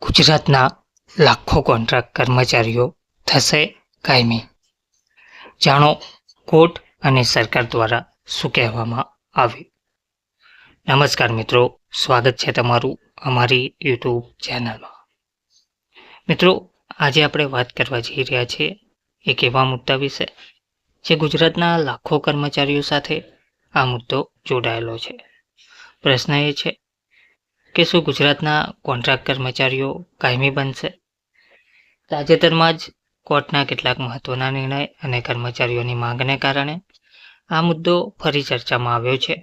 ગુજરાતના લાખો કોન્ટ્રાક્ટ કર્મચારીઓ થશે કાયમી. જાણો કોર્ટ અને સરકાર દ્વારા શું કહેવામાં આવ્યું. નમસ્કાર મિત્રો, સ્વાગત છે તમારું અમારી યુટ્યુબ ચેનલમાં. મિત્રો, આજે આપણે વાત કરવા જઈ રહ્યા છીએ એક એવા મુદ્દા વિશે જે ગુજરાતના લાખો કર્મચારીઓ સાથે આ મુદ્દો જોડાયેલો છે. પ્રશ્ન એ છે કે શું ગુજરાતના કોન્ટ્રાક્ટ કર્મચારીઓ કાયમી બનશે? તાજેતરમાં જ કોર્ટના કેટલાક મહત્વના નિર્ણય અને કર્મચારીઓની માંગને કારણે આ મુદ્દો ફરી ચર્ચામાં આવ્યો છે.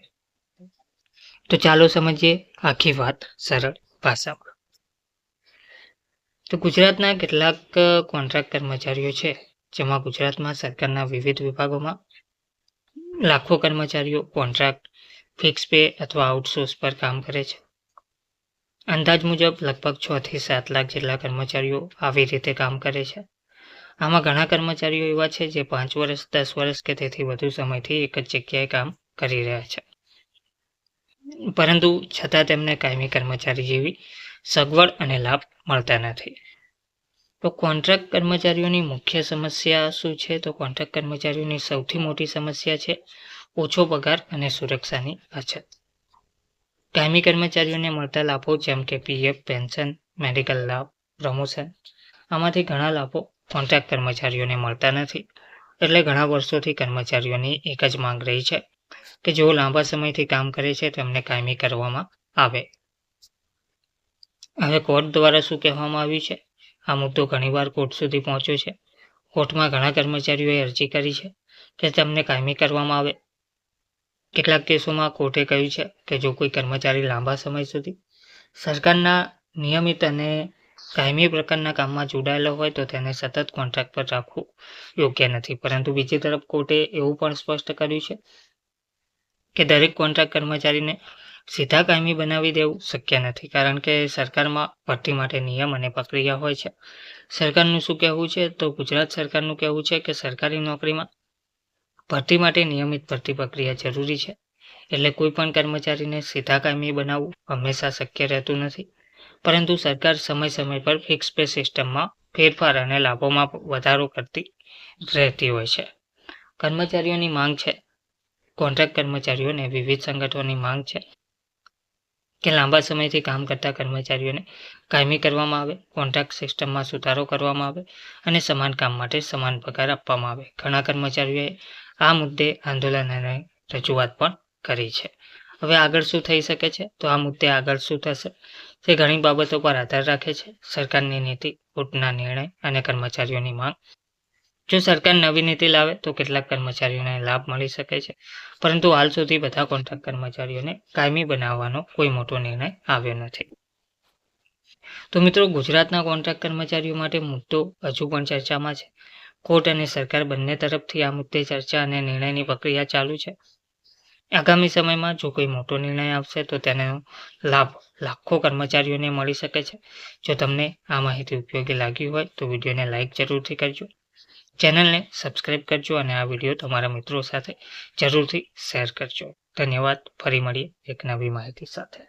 તો ચાલો સમજીએ આખી વાત સરળ ભાષામાં. તો ગુજરાતના કેટલાક કોન્ટ્રાક્ટ કર્મચારીઓ છે, જેમાં ગુજરાતમાં સરકારના વિવિધ વિભાગોમાં લાખો કર્મચારીઓ કોન્ટ્રાક્ટ, ફિક્સ પે અથવા આઉટસોર્સ પર કામ કરે છે. અંદાજ મુજબ લગભગ 6 થી 7 લાખ જેટલા કર્મચારીઓ આવી રીતે કામ કરે છે. આમાં ઘણા કર્મચારીઓ એવા છે જે 5 વર્ષ, 10 વર્ષ કે તેથી વધુ સમયથી એક જ જગ્યાએ કામ કરી રહ્યા છે, પરંતુ છતાં તેમને કાયમી કર્મચારી જેવી સગવડ અને લાભ મળતા નથી. તો કોન્ટ્રાક્ટ કર્મચારીઓની મુખ્ય સમસ્યા શું છે? તો કોન્ટ્રાક્ટ કર્મચારીઓની સૌથી મોટી સમસ્યા છે ઓછો પગાર અને સુરક્ષાની અછત. કાયમી કર્મચારીઓને મળતા લાભો જેમ કે પીએફ, પેન્શન, મેડિકલ લાભ, પ્રમોશન, આમાંથી ઘણા લાભો કોન્ટ્રાક્ટ કર્મચારીઓને મળતા નથી. એટલે ઘણા વર્ષોથી કર્મચારીઓની એક જ માંગ રહી છે કે જેઓ લાંબા સમયથી કામ કરે છે તેમને કાયમી કરવામાં આવે. હવે કોર્ટ દ્વારા શું કહેવામાં આવ્યું છે? આ મુદ્દો ઘણીવાર કોર્ટ સુધી પહોંચ્યો છે. કોર્ટમાં ઘણા કર્મચારીઓએ અરજી કરી છે કે તેમને કાયમી કરવામાં આવે. કેટલાક કેસોમાં કોર્ટે કહ્યું છે કે જો કોઈ કર્મચારી લાંબા સમય સુધી સરકારના નિયમિત અને કાયમી પ્રકારના કામમાં જોડાયેલો હોય તો તેને સતત કોન્ટ્રાક્ટ પર રાખવું યોગ્ય નથી. પરંતુ બીજી તરફ કોર્ટે એવું પણ સ્પષ્ટ કર્યું છે કે દરેક કોન્ટ્રાક્ટ કર્મચારીને સીધા કાયમી બનાવી દેવું શક્ય નથી, કારણ કે સરકારમાં ભરતી માટે નિયમ અને પ્રક્રિયા હોય છે. સરકારનું શું કહેવું છે? તો ગુજરાત સરકારનું કહેવું છે કે સરકારી નોકરીમાં ભરતી માટે નિયમિત ભરતી પ્રક્રિયા જરૂરી છે. એટલે કોઈ પણ કર્મચારીને સીધા કાયમી બનાવવું હંમેશા શક્ય રહેતું નથી, પરંતુ સરકાર સમય સમય પર ફિક્સ પે સિસ્ટમમાં ફેરફાર અને લાભોમાં વધારો કરતી રહેતી હોય છે. કર્મચારીઓની માંગ છે, કોન્ટ્રાક્ટ કર્મચારીઓને વિવિધ સંગઠનોની માંગ છે કે લાંબા સમયથી કામ કરતા કર્મચારીઓને કાયમી કરવામાં આવે, કોન્ટ્રાક્ટ સિસ્ટમમાં સુધારો કરવામાં આવે અને સમાન કામ માટે સમાન પગાર આપવામાં આવે. ઘણા કર્મચારીઓએ આ મુદ્દે આંદોલન અને રજૂઆત પણ કરી છે. હવે આગળ શું થઈ શકે છે? તો આ મુદ્દે આગળ શું થશે તે ઘણી બાબતો પર આધાર રાખે છે. સરકારની નીતિ, કોર્ટના નિર્ણય અને કર્મચારીઓની માંગ. જો સરકાર નવી નીતિ લાવે તો કેટલાક કર્મચારીઓને લાભ મળી શકે છે, પરંતુ હાલ સુધી બધા કોન્ટ્રાક્ટ કર્મચારીઓને કાયમી બનાવવાનો કોઈ મોટો નિર્ણય આવ્યો નથી. તો મિત્રો, ગુજરાતના કોન્ટ્રાક્ટ કર્મચારીઓ માટે મુદ્દો હજુ પણ ચર્ચામાં છે. કોર્ટ અને સરકાર બંને તરફથી આ મુદ્દે ચર્ચા અને નિર્ણયની પ્રક્રિયા ચાલુ છે. આગામી સમયમાં જો કોઈ મોટો નિર્ણય આવશે તો તેનો લાભ લાખો કર્મચારીઓને મળી શકે છે. જો તમને આ માહિતી ઉપયોગી લાગી હોય તો વિડીયોને લાઇક જરૂરથી કરજો, ચેનલને સબસ્ક્રાઇબ કરજો અને આ વિડીયો તમારા મિત્રો સાથે જરૂરથી શેર કરજો. ધન્યવાદ. ફરી મળીએ એક નવી માહિતી સાથે.